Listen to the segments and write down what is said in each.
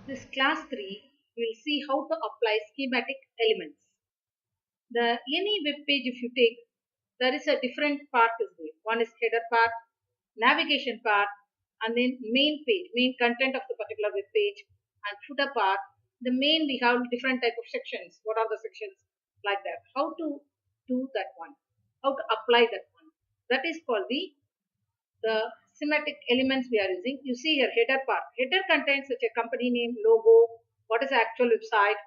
This class 3 will see how to apply schematic elements. Any web page if you take, there is a different part is there. One is header part, navigation part, and then main page, main content of the particular web page, and footer part. The main we have different type of sections. What are the sections like that? How to do that one? How to apply that one? That is called the semantic elements we are using. You see here header part. Header contains such a company name, logo, what is the actual website,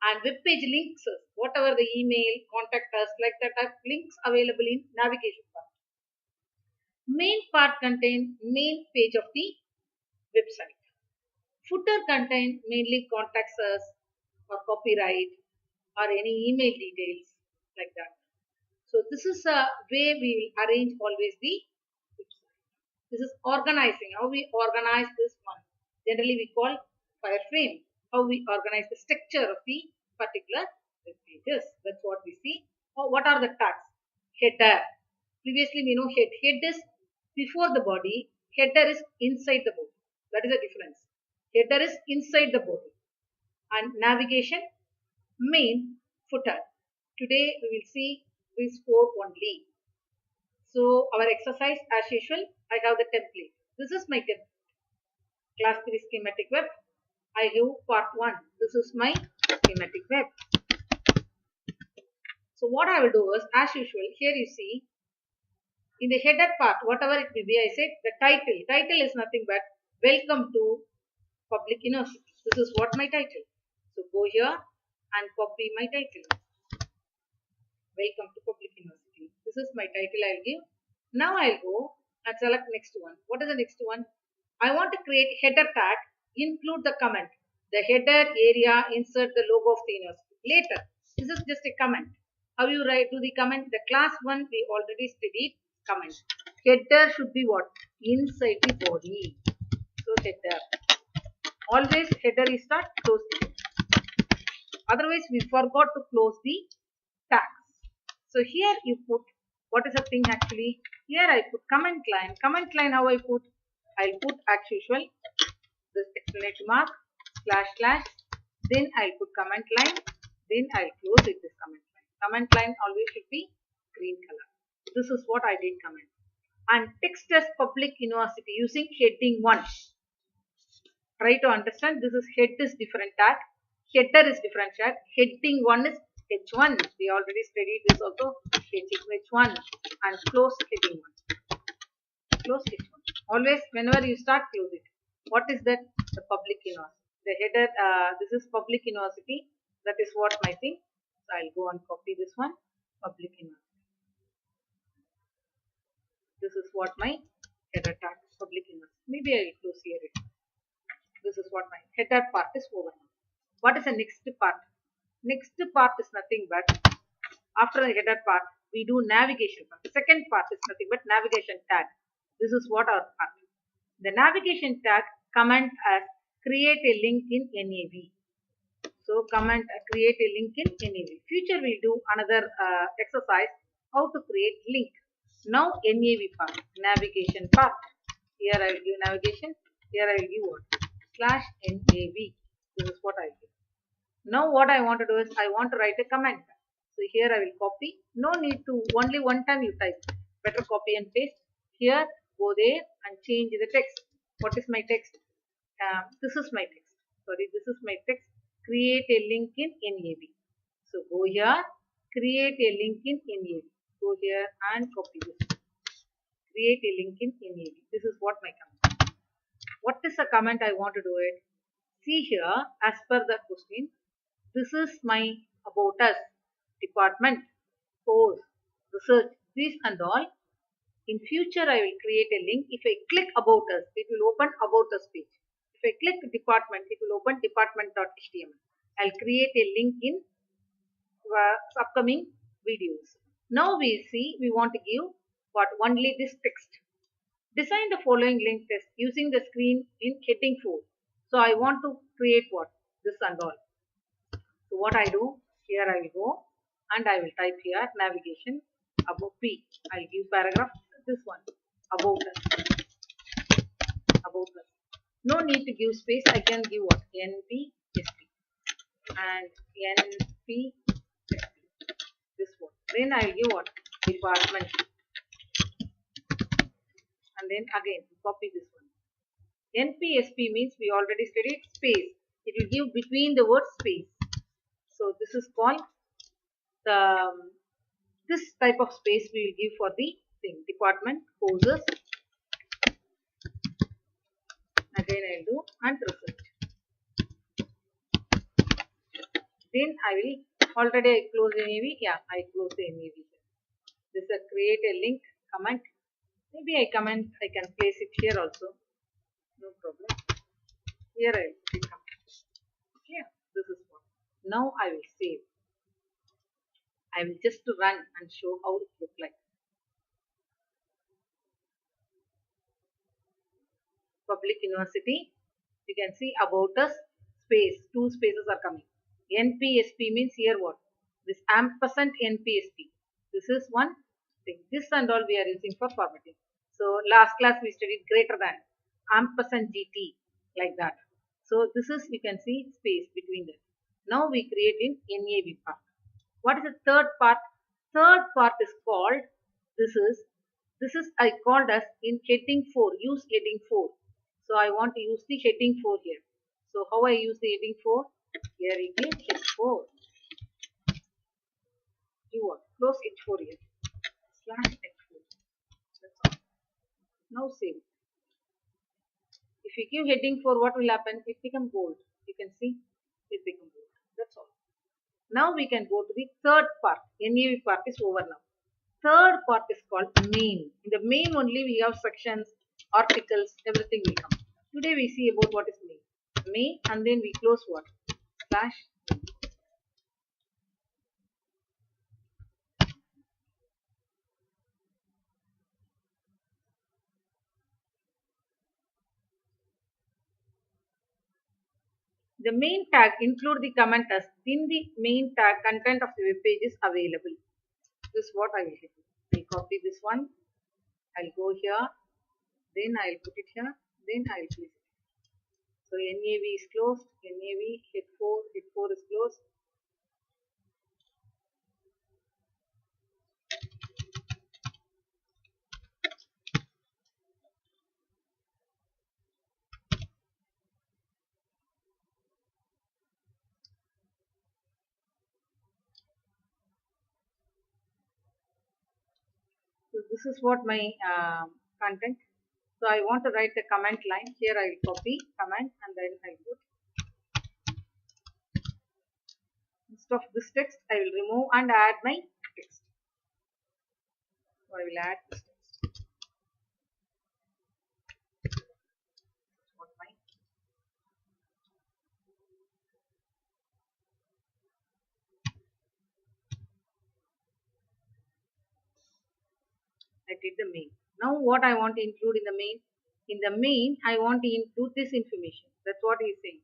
and web page links, whatever the email, contact us, like that type links available in navigation part. Main part contains main page of the website. Footer contains mainly contacts us or copyright or any email details like that. So this is a way we will arrange always the website. This is organizing, how we organize this one. Generally we call wireframe, how we organize the structure of the particular web pages. That's what we see. Or what are the tags? Header. Previously we know head is before the body, header is inside the body. That is the difference. Header is inside the body. And navigation, main, footer. Today we will see these four only. So our exercise as usual, I have the template. This is my template. Class 3 schematic web. I have part 1. This is my schematic web. So what I will do is, as usual, here you see, in the header part, whatever it will be, I said the title. Title is nothing but welcome to public university. This is what my title. So go here and copy my title. Welcome to public university. This is my title I will give. Now I will go and select next one. What is the next one? I want to create header tag, include the comment. The header area, insert the logo of the university. Later, this is just a comment. How you write to the comment? The class 1 we already studied comment. Header should be what? Inside the body. So header. Always header is start, close the header. Otherwise we forgot to close the tags. So here you put, what is the thing actually? Here I put comment line. Comment line how I put? I'll put as usual this exclamation mark, slash slash, then I'll put comment line, then I'll close it this comment line. Comment line always should be green color. This is what I did comment. And text as public university using heading 1. Try to understand, this is head is different tag, header is different tag, heading 1 is H1. We already studied this also, H1 and close heading 1. Close H1. Always whenever you start, close it. What is that? The public university. The header, this is public university. That is what my thing. So I'll go and copy this one, public university. This is what my header tag, public university. Maybe I will close here. This is what my header part is over. What is the next part? Next part is nothing but, after the header part, we do navigation part. The second part is nothing but navigation tag. This is what our part. The navigation tag comment as create a link in NAV. So comment create a link in NAV. Future we'll do another exercise how to create link. Now NAV part, navigation part. Here I will give navigation. Here I will give what? Slash NAV. This is what I will do. Now what I want to do is I want to write a comment. So here I will copy. No need to, only one time you type. Better copy and paste. Here, go there and change the text. What is my text? This is my text. Sorry, this is my text. Create a link in NAV. So go here, create a link in NAV. Go here and copy this. Create a link in NAV. This is what my comment. What is the comment I want to do it? See here, as per the question, this is my about us, department, course, research, these and all. In future, I will create a link. If I click about us, it will open about us page. If I click department, it will open department.html. I'll create a link in upcoming videos. Now we see, we want to give what? Only this text. Design the following link test using the screen in heading 4. So I want to create what? This and all. So what I do, here I will go and I will type here navigation about P. I will give paragraph this one about us. About us. No need to give space. I can give what? NPSP and NP this one. Then I will give what? Department. And then again copy this one. NPSP means we already studied space. It will give between the words space. So this is called the this type of space we will give for the thing. Department, courses. Again I will do and research. Then I will already I close NAV. Yeah, I close the NAV. This is a create a link comment. Maybe I can place it here also. No problem. Here I will click comment. Yeah, this is one. Now I will save. I will just run and show how it looks like. Public University. You can see about us space. Two spaces are coming. NPSP means here what? This ampersand NPSP. This is one thing. This and all we are using for formatting. So last class we studied greater than ampersand GT like that. So this is you can see space between them. Now we create in NAV part. What is the third part? Third part is called this is I called as in heading 4. Use heading 4. So I want to use the heading 4 here. So how I use the heading 4? Here it is H4. Do what? Close H4 here. Slash H4. That's all. Now save. If you give heading 4, what will happen? It becomes bold. You can see it becomes bold. That's all. Now we can go to the third part. NAV part is over now. Third part is called main. In the main only we have sections, articles, everything will come. Today we see about what is main. Main and then we close what? Slash. The main tag include the comment as in the main tag content of the web page is available. This is what I will do. I'll copy this one. I'll go here. Then I'll put it here. Then I'll place it. So NAV is closed. NAV head 4 is closed. So this is what my content. So I want to write the comment line. Here I will copy comment and then I put. Instead of this text, I will remove and add my text. So I will add this text. What my I did the main. Now what I want to include in the main? In the main, I want to include this information. That's what he is saying.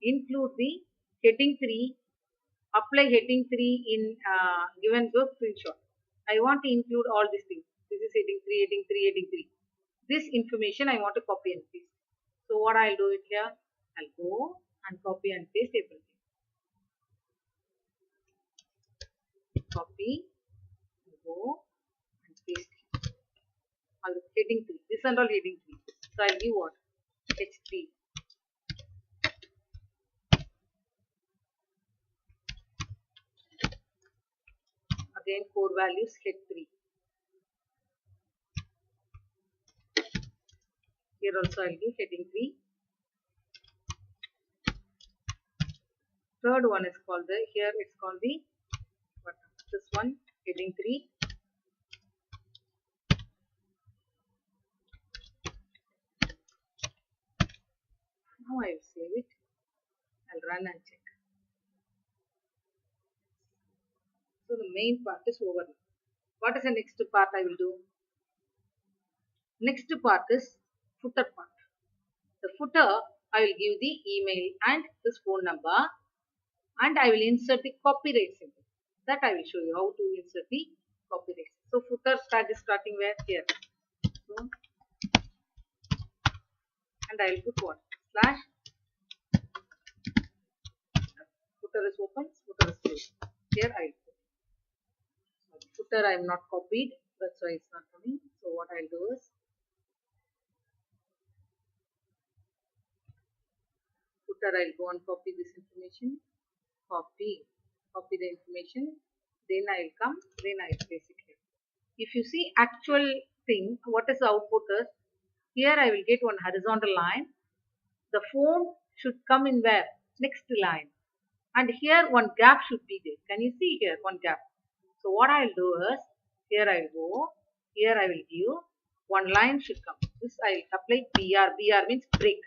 Include the heading 3. Apply heading 3 in given the screenshot. I want to include all these things. This is heading 3, heading 3, heading 3. This information I want to copy and paste. So what I'll do it here? I'll go and copy and paste everything. Copy, go and paste. Heading 3. This and all heading 3. So I'll give what? H3. Again core values head 3. Here also I'll give heading 3. Third one is called the, here it's called the, what, this one, heading 3. Now I will save it. I'll run and check. So the main part is over now. What is the next part I will do? Next part is footer part. The footer I will give the email and this phone number and I will insert the copyright symbol. That I will show you how to insert the copyright. So footer start is starting where? Here. So and I will put what? Slash. Footer is open, footer is closed. Here I will put. Footer I am not copied, that's why it's not coming. So what I'll do is footer I'll go and copy this information. Copy the information. Then I'll come, then I'll paste it here. If you see actual thing, what is the output is, here I will get one horizontal line. The phone should come in where? Next line. And here one gap should be there. Can you see here one gap? So what I'll do is, here I'll go, here I will give, one line should come. This I'll apply BR. BR means break.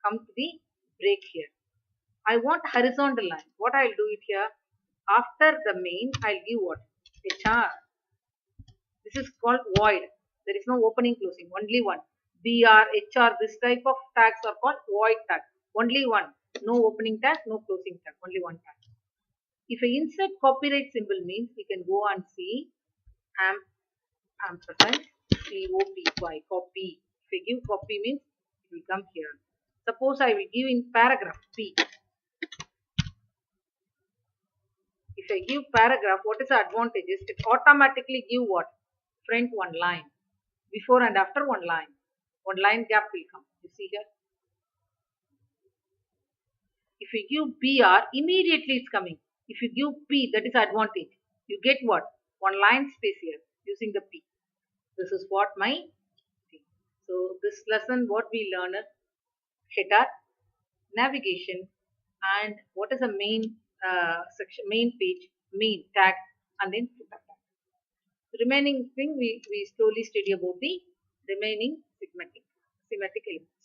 Come to the break here. I want horizontal line. What I'll do it here, after the main, I'll give what? HR. This is called void. There is no opening closing, only one. BR, HR, this type of tags are called void tag. Only one. No opening tag, no closing tag, only one tag. If I insert copyright symbol means you can go and see ampersand COPY, copy. If I give copy means it will come here. Suppose I will give in paragraph P. If I give paragraph, what is the advantage? It automatically give what? Front one line. Before and after one line. One line gap will come. You see here? If you give BR, immediately it's coming. If you give P, that is advantage. You get what? One line space here using the P. This is what my thing. So this lesson what we learn is header, navigation, and what is the main section, main page, main tag, and then footer tag. The remaining thing we slowly study about the remaining semantic elements.